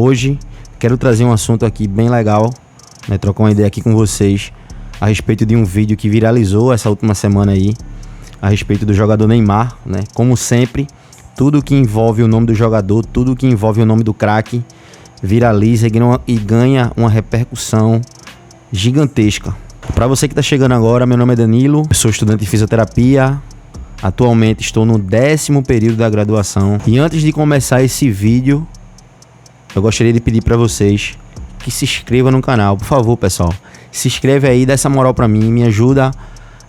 Hoje quero trazer um assunto aqui bem legal, né? Trocar uma ideia aqui com vocês a respeito de um vídeo que viralizou essa última semana aí, a respeito do jogador Neymar, né? Como sempre, tudo que envolve o nome do jogador, tudo que envolve o nome do craque, viraliza e ganha uma repercussão gigantesca. Para você que está chegando agora, meu nome é Danilo, eu sou estudante de fisioterapia, atualmente estou no 10º período da graduação. E antes de começar esse vídeo, eu gostaria de pedir para vocês que se inscrevam no canal, por favor, pessoal. Se inscreve aí, dá essa moral para mim, me ajuda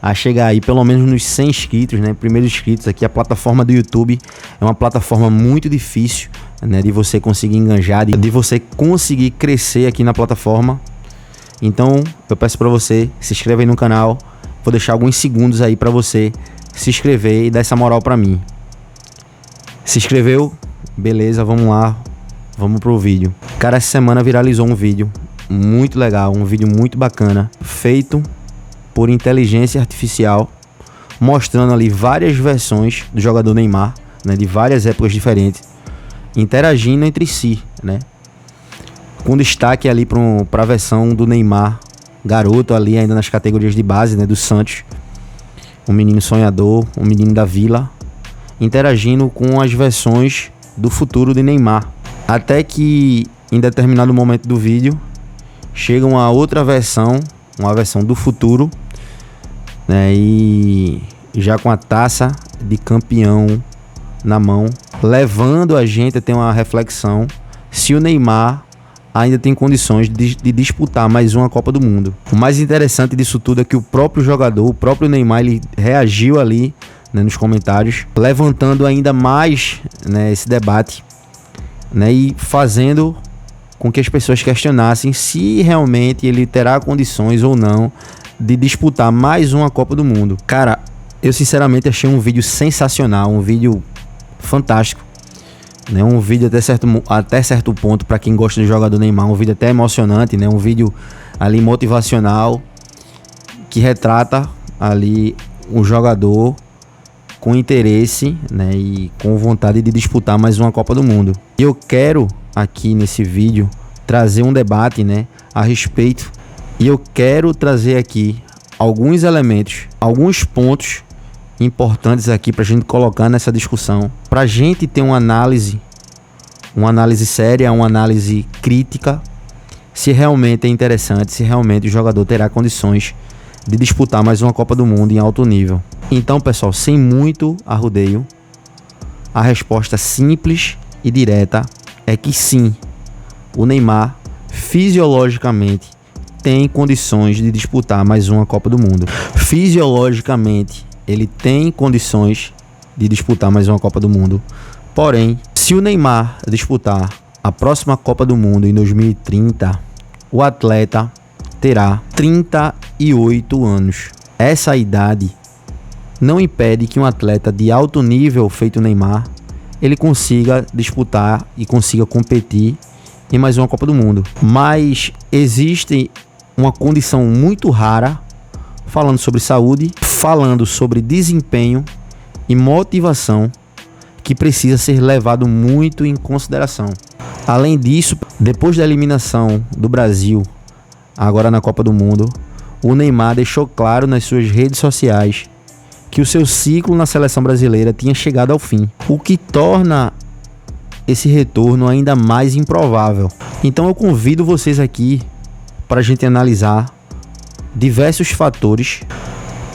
a chegar aí pelo menos nos 100 inscritos, né? Primeiros inscritos aqui. A plataforma do YouTube é uma plataforma muito difícil, né? De você conseguir enganjar, de você conseguir crescer aqui na plataforma. Então eu peço para você, se inscreva aí no canal. Vou deixar alguns segundos aí para você se inscrever e dar essa moral para mim. Se inscreveu? Beleza, vamos lá. Vamos pro vídeo. Cara, essa semana viralizou um vídeo muito legal, um vídeo muito bacana, feito por inteligência artificial, mostrando ali várias versões do jogador Neymar, né, de várias épocas diferentes, interagindo entre si, né, com destaque ali para a versão do Neymar, garoto ali ainda nas categorias de base, né, do Santos, um menino sonhador, um menino da Vila, interagindo com as versões do futuro de Neymar. Até que em determinado momento do vídeo chega uma outra versão, uma versão do futuro, né, e já com a taça de campeão na mão, levando a gente a ter uma reflexão se o Neymar ainda tem condições de disputar mais uma Copa do Mundo. O mais interessante disso tudo é que o próprio jogador, o próprio Neymar, ele reagiu ali, né, nos comentários, levantando ainda mais, né, esse debate, né, e fazendo com que as pessoas questionassem se realmente ele terá condições ou não de disputar mais uma Copa do Mundo. Cara, eu sinceramente achei um vídeo sensacional, um vídeo fantástico, né? Um vídeo até certo ponto, para quem gosta do jogador Neymar, um vídeo até emocionante, né? Um vídeo ali motivacional que retrata ali um jogador com interesse, né, e com vontade de disputar mais uma Copa do Mundo. E eu quero aqui nesse vídeo trazer um debate, né, a respeito, e eu quero trazer aqui alguns elementos, alguns pontos importantes aqui para a gente colocar nessa discussão, para a gente ter uma análise séria, uma análise crítica, se realmente é interessante, se realmente o jogador terá condições de disputar mais uma Copa do Mundo em alto nível. Então, pessoal, sem muito arrodeio, a resposta simples e direta é que sim, o Neymar fisiologicamente tem condições de disputar mais uma Copa do Mundo. Fisiologicamente, ele tem condições de disputar mais uma Copa do Mundo. Porém, se o Neymar disputar a próxima Copa do Mundo em 2030, o atleta terá 38 anos. Essa idade não impede que um atleta de alto nível feito Neymar, ele consiga disputar e consiga competir em mais uma Copa do Mundo. Mas existe uma condição muito rara, falando sobre saúde, falando sobre desempenho e motivação, que precisa ser levado muito em consideração. Além disso, depois da eliminação do Brasil, agora na Copa do Mundo, o Neymar deixou claro nas suas redes sociais que o seu ciclo na seleção brasileira tinha chegado ao fim, o que torna esse retorno ainda mais improvável. Então eu convido vocês aqui para a gente analisar diversos fatores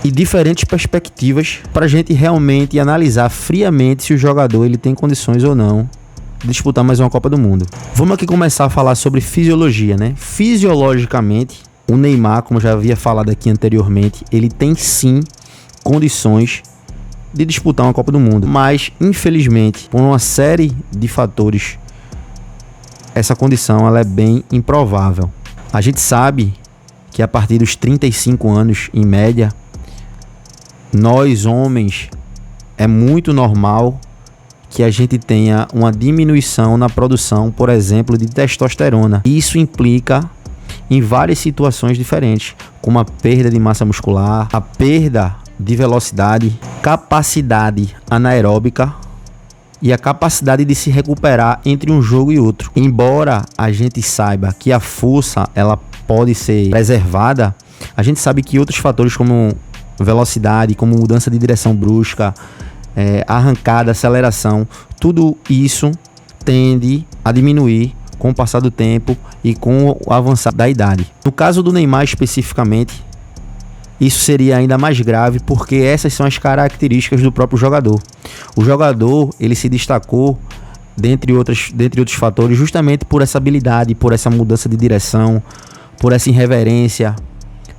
e diferentes perspectivas para a gente realmente analisar friamente se o jogador ele tem condições ou não de disputar mais uma Copa do Mundo. Vamos aqui começar a falar sobre fisiologia, né? Fisiologicamente, o Neymar, como já havia falado aqui anteriormente, ele tem sim condições de disputar uma Copa do Mundo, mas infelizmente, por uma série de fatores, essa condição ela é bem improvável. A gente sabe que a partir dos 35 anos, em média, nós homens, é muito normal que a gente tenha uma diminuição na produção, por exemplo, de testosterona. Isso implica em várias situações diferentes, como a perda de massa muscular, a perda de velocidade, capacidade anaeróbica e a capacidade de se recuperar entre um jogo e outro. Embora a gente saiba que a força ela pode ser preservada, a gente sabe que outros fatores como velocidade, como mudança de direção brusca, arrancada, aceleração, tudo isso tende a diminuir com o passar do tempo e com o avançar da idade. No caso do Neymar especificamente, isso seria ainda mais grave, porque essas são as características do próprio jogador. O jogador, ele se destacou, dentre outros fatores, justamente por essa habilidade, por essa mudança de direção, por essa irreverência,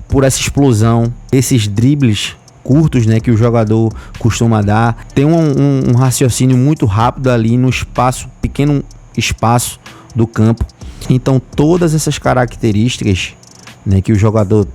por essa explosão, esses dribles curtos, né, que o jogador costuma dar. Tem um raciocínio muito rápido ali no pequeno espaço do campo. Então todas essas características, né, que o jogador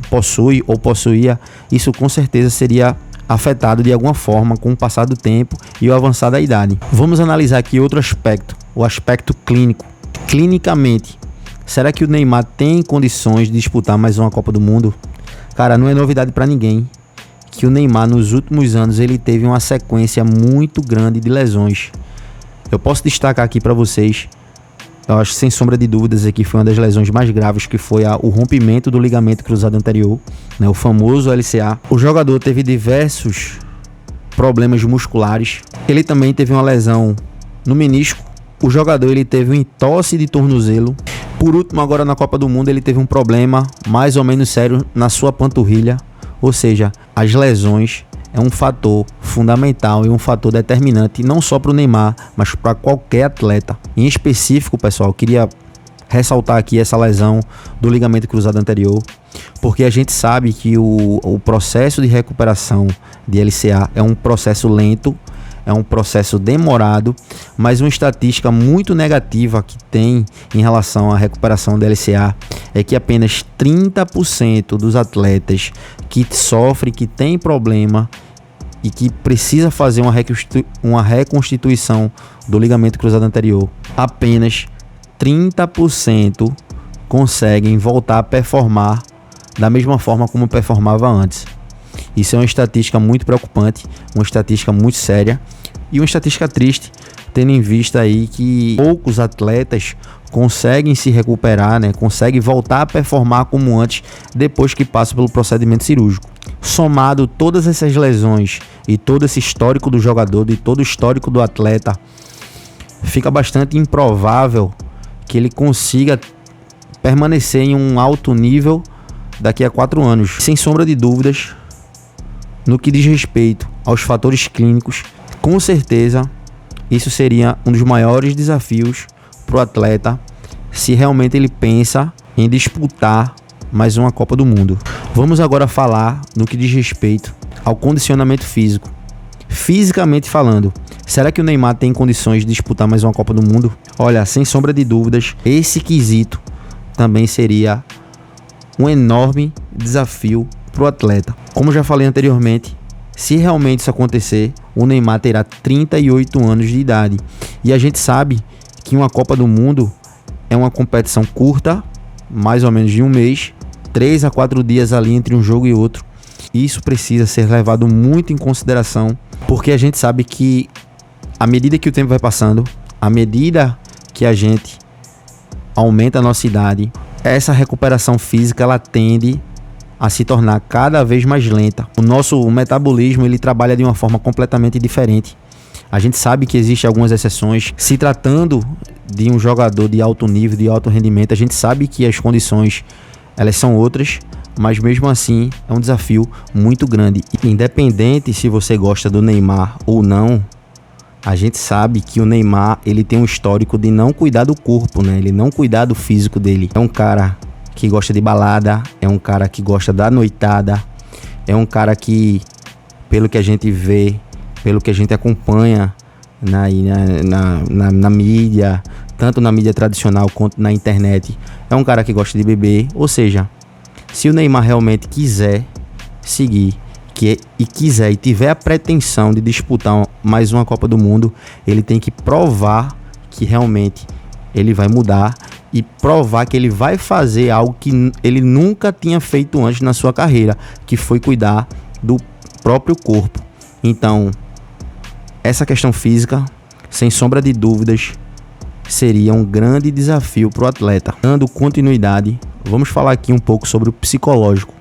possui ou possuía, isso com certeza seria afetado de alguma forma com o passar do tempo e o avançar da idade. Vamos analisar aqui outro aspecto, o aspecto clínico. Clinicamente, será que o Neymar tem condições de disputar mais uma Copa do Mundo? Cara, não é novidade para ninguém que o Neymar nos últimos anos ele teve uma sequência muito grande de lesões. Eu posso destacar aqui para vocês, eu acho sem sombra de dúvidas aqui foi uma das lesões mais graves, que foi o rompimento do ligamento cruzado anterior, né, o famoso LCA. O jogador teve diversos problemas musculares. Ele também teve uma lesão no menisco. O jogador ele teve um entorse de tornozelo. Por último, agora na Copa do Mundo, ele teve um problema mais ou menos sério na sua panturrilha. Ou seja, as lesões é um fator fundamental e um fator determinante não só para o Neymar, mas para qualquer atleta. Em específico, pessoal, eu queria ressaltar aqui essa lesão do ligamento cruzado anterior, porque a gente sabe que o processo de recuperação de LCA é um processo lento, é um processo demorado, mas uma estatística muito negativa que tem em relação à recuperação da LCA é que apenas 30% dos atletas que sofrem, que tem problema e que precisa fazer uma reconstituição do ligamento cruzado anterior, apenas 30% conseguem voltar a performar da mesma forma como performava antes. Isso é uma estatística muito preocupante, uma estatística muito séria e uma estatística triste, tendo em vista aí que poucos atletas conseguem se recuperar, né? Conseguem voltar a performar como antes depois que passam pelo procedimento cirúrgico. Somado todas essas lesões e todo esse histórico do jogador, e todo o histórico do atleta, fica bastante improvável que ele consiga permanecer em um alto nível daqui a 4 anos. Sem sombra de dúvidas, no que diz respeito aos fatores clínicos, com certeza isso seria um dos maiores desafios para o atleta se realmente ele pensa em disputar mais uma Copa do Mundo. Vamos agora falar no que diz respeito ao condicionamento físico. Fisicamente falando, será que o Neymar tem condições de disputar mais uma Copa do Mundo? Olha, sem sombra de dúvidas, esse quesito também seria um enorme desafio para o atleta. Como já falei anteriormente, se realmente isso acontecer, o Neymar terá 38 anos de idade. E a gente sabe que uma Copa do Mundo é uma competição curta, mais ou menos de um mês, 3 a 4 dias ali entre um jogo e outro. Isso precisa ser levado muito em consideração, porque a gente sabe que à medida que o tempo vai passando, à medida que a gente aumenta a nossa idade, essa recuperação física ela tende a se tornar cada vez mais lenta. O metabolismo ele trabalha de uma forma completamente diferente. A gente sabe que existem algumas exceções. Se tratando de um jogador de alto nível, de alto rendimento, a gente sabe que as condições elas são outras, mas mesmo assim é um desafio muito grande. Independente se você gosta do Neymar ou não, a gente sabe que o Neymar ele tem um histórico de não cuidar do corpo, né? Ele não cuidar do físico dele. É um cara que gosta de balada, é um cara que gosta da noitada, é um cara que, pelo que a gente vê, pelo que a gente acompanha na mídia, tanto na mídia tradicional quanto na internet, é um cara que gosta de beber. Ou seja, se o Neymar realmente quiser seguir e tiver a pretensão de disputar mais uma Copa do Mundo, ele tem que provar que realmente ele vai mudar e provar que ele vai fazer algo que ele nunca tinha feito antes na sua carreira, que foi cuidar do próprio corpo. Então, essa questão física, sem sombra de dúvidas, seria um grande desafio para o atleta. Dando continuidade, vamos falar aqui um pouco sobre o psicológico.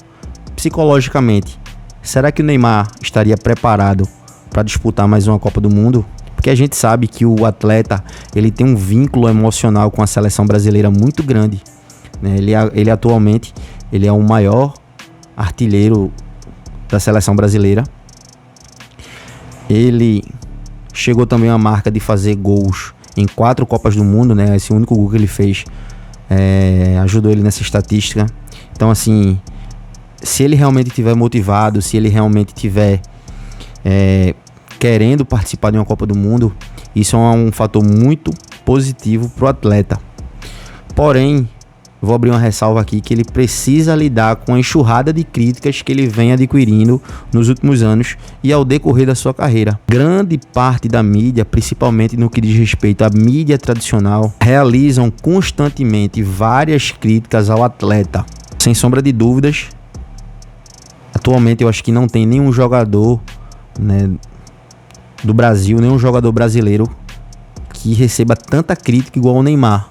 Psicologicamente, será que o Neymar estaria preparado para disputar mais uma Copa do Mundo? Porque a gente sabe que o atleta, ele tem um vínculo emocional com a seleção brasileira muito grande, né? Ele atualmente ele é o maior artilheiro da seleção brasileira. Ele chegou também à marca de fazer gols em 4 Copas do Mundo, né? Esse único gol que ele fez ajudou ele nessa estatística. Então, assim, se ele realmente estiver motivado, se ele realmente estiver querendo participar de uma Copa do Mundo, isso é um fator muito positivo para o atleta. Porém, vou abrir uma ressalva aqui que ele precisa lidar com a enxurrada de críticas que ele vem adquirindo nos últimos anos e ao decorrer da sua carreira. Grande parte da mídia, principalmente no que diz respeito à mídia tradicional, realizam constantemente várias críticas ao atleta. Sem sombra de dúvidas, atualmente eu acho que não tem nenhum jogador, né, do Brasil, nenhum jogador brasileiro que receba tanta crítica igual o Neymar.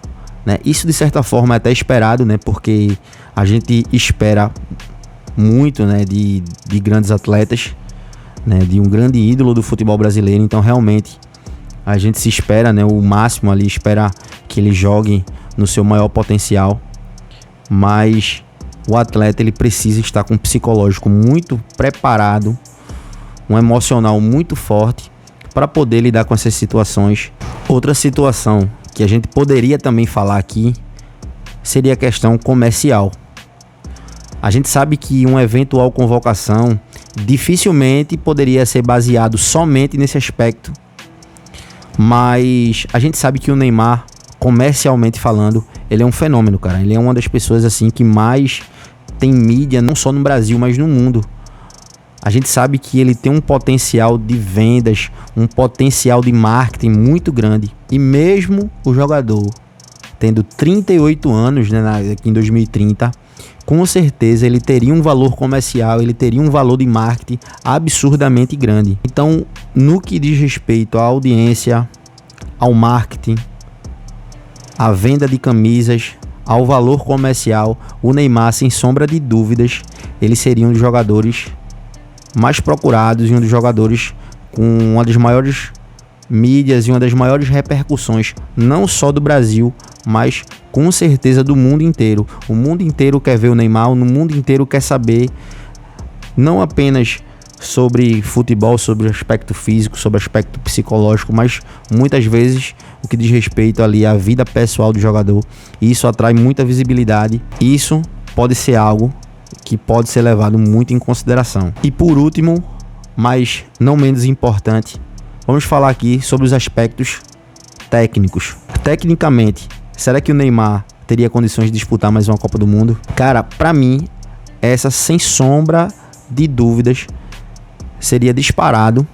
Isso de certa forma é até esperado, né? Porque a gente espera muito, né, de grandes atletas, né, de um grande ídolo do futebol brasileiro. Então realmente a gente se espera, né, o máximo ali, espera que ele jogue no seu maior potencial. Mas o atleta ele precisa estar com um psicológico muito preparado, um emocional muito forte para poder lidar com essas situações. Outra situação que a gente poderia também falar aqui seria a questão comercial. A gente sabe que uma eventual convocação dificilmente poderia ser baseado somente nesse aspecto, mas a gente sabe que o Neymar, comercialmente falando, ele é um fenômeno, cara. Ele é uma das pessoas assim que mais tem mídia, não só no Brasil, mas no mundo. A gente sabe que ele tem um potencial de vendas, um potencial de marketing muito grande. E mesmo o jogador tendo 38 anos, né, aqui em 2030, com certeza ele teria um valor comercial, ele teria um valor de marketing absurdamente grande. Então, no que diz respeito à audiência, ao marketing, à venda de camisas, ao valor comercial, o Neymar, sem sombra de dúvidas, ele seria um dos jogadores mais procurados e um dos jogadores com uma das maiores mídias e uma das maiores repercussões, não só do Brasil, mas com certeza do mundo inteiro. O mundo inteiro quer ver o Neymar, o mundo inteiro quer saber não apenas sobre futebol, sobre o aspecto físico, sobre o aspecto psicológico, mas muitas vezes o que diz respeito ali à vida pessoal do jogador. E isso atrai muita visibilidade. Isso pode ser algo que pode ser levado muito em consideração. E por último, mas não menos importante, vamos falar aqui sobre os aspectos técnicos. Tecnicamente, será que o Neymar teria condições de disputar mais uma Copa do Mundo? Cara, pra mim, essa sem sombra de dúvidas seria disparado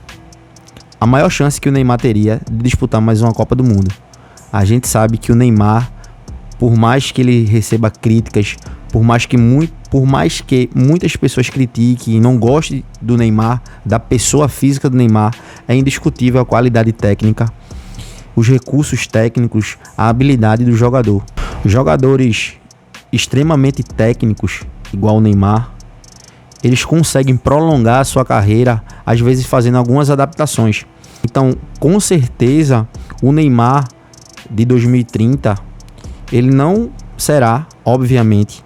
a maior chance que o Neymar teria de disputar mais uma Copa do Mundo. A gente sabe que o Neymar, por mais que ele receba críticas, por mais que muitas pessoas critiquem e não gostem do Neymar, da pessoa física do Neymar, é indiscutível a qualidade técnica, os recursos técnicos, a habilidade do jogador. Jogadores extremamente técnicos, igual o Neymar, eles conseguem prolongar a sua carreira, às vezes fazendo algumas adaptações. Então, com certeza, o Neymar de 2030, ele não será, obviamente,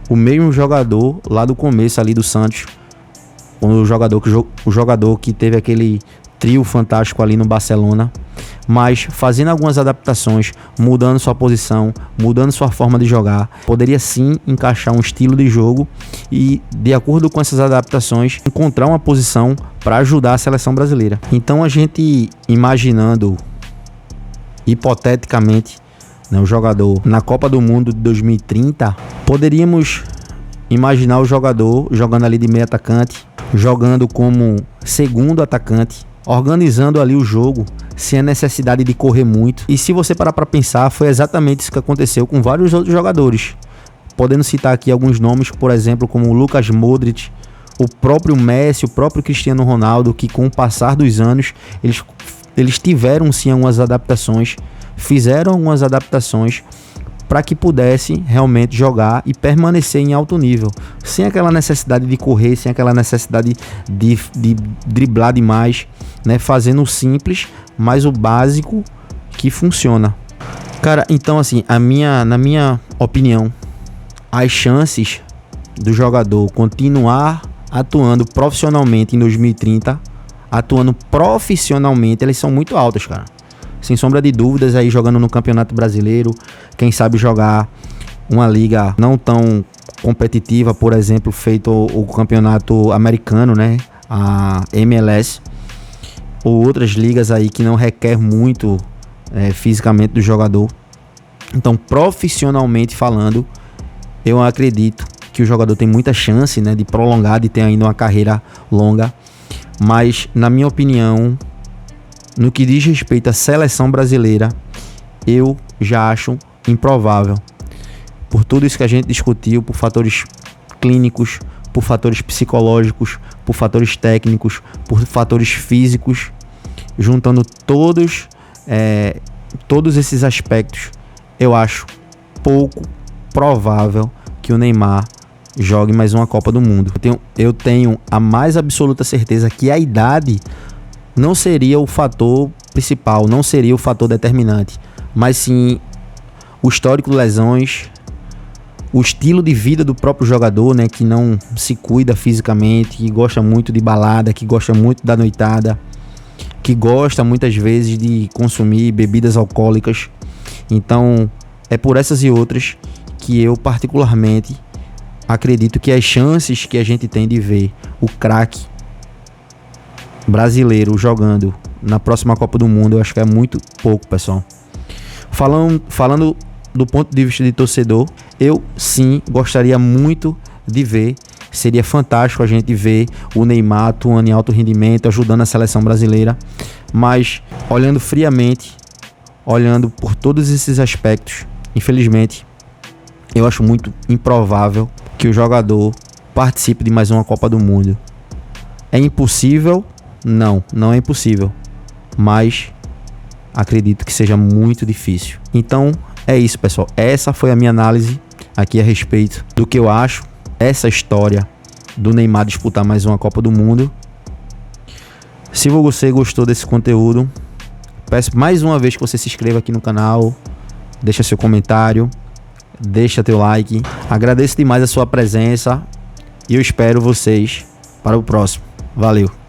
o mesmo jogador lá do começo ali do Santos, o jogador que teve aquele trio fantástico ali no Barcelona, mas fazendo algumas adaptações, mudando sua posição, mudando sua forma de jogar, poderia sim encaixar um estilo de jogo e, de acordo com essas adaptações, encontrar uma posição para ajudar a seleção brasileira. Então, a gente imaginando hipoteticamente, né, o jogador na Copa do Mundo de 2030, poderíamos imaginar o jogador jogando ali de meio atacante, jogando como segundo atacante, organizando ali o jogo sem a necessidade de correr muito. E se você parar para pensar, foi exatamente isso que aconteceu com vários outros jogadores, podendo citar aqui alguns nomes, por exemplo, como o Lucas Modric, o próprio Messi, o próprio Cristiano Ronaldo, que com o passar dos anos, eles tiveram sim algumas adaptações, fizeram algumas adaptações para que pudesse realmente jogar e permanecer em alto nível, sem aquela necessidade de correr, sem aquela necessidade de driblar demais, né? Fazendo o simples, mas o básico que funciona. Cara, então assim, na minha opinião, as chances do jogador continuar atuando profissionalmente em 2030, atuando profissionalmente, elas são muito altas, cara. Sem sombra de dúvidas, aí jogando no Campeonato Brasileiro, quem sabe jogar uma liga não tão competitiva, por exemplo, feito o Campeonato Americano, né? A MLS, ou outras ligas aí que não requer muito fisicamente do jogador. Então, profissionalmente falando, eu acredito que o jogador tem muita chance, né, de prolongar, de ter ainda uma carreira longa. Mas, na minha opinião, no que diz respeito à seleção brasileira, eu já acho improvável. Por tudo isso que a gente discutiu, por fatores clínicos, por fatores psicológicos, por fatores técnicos, por fatores físicos, juntando todos esses aspectos, eu acho pouco provável que o Neymar jogue mais uma Copa do Mundo. Eu tenho a mais absoluta certeza que a idade não seria o fator principal, não seria o fator determinante, mas sim o histórico de lesões, o estilo de vida do próprio jogador, né, que não se cuida fisicamente, que gosta muito de balada, que gosta muito da noitada, que gosta muitas vezes de consumir bebidas alcoólicas. Então, é por essas e outras que eu particularmente acredito que as chances que a gente tem de ver o craque brasileiro jogando na próxima Copa do Mundo, eu acho que é muito pouco, pessoal. Falando do ponto de vista de torcedor, eu sim gostaria muito de ver, seria fantástico a gente ver o Neymar atuando em alto rendimento, ajudando a seleção brasileira, mas olhando friamente, olhando por todos esses aspectos, infelizmente, eu acho muito improvável que o jogador participe de mais uma Copa do Mundo. É impossível? Não é impossível, mas acredito que seja muito difícil. Então é isso, pessoal, essa foi a minha análise aqui a respeito do que eu acho, essa história do Neymar disputar mais uma Copa do Mundo. Se você gostou desse conteúdo, peço mais uma vez que você se inscreva aqui no canal, deixa seu comentário, deixa teu like. Agradeço demais a sua presença e eu espero vocês para o próximo. Valeu!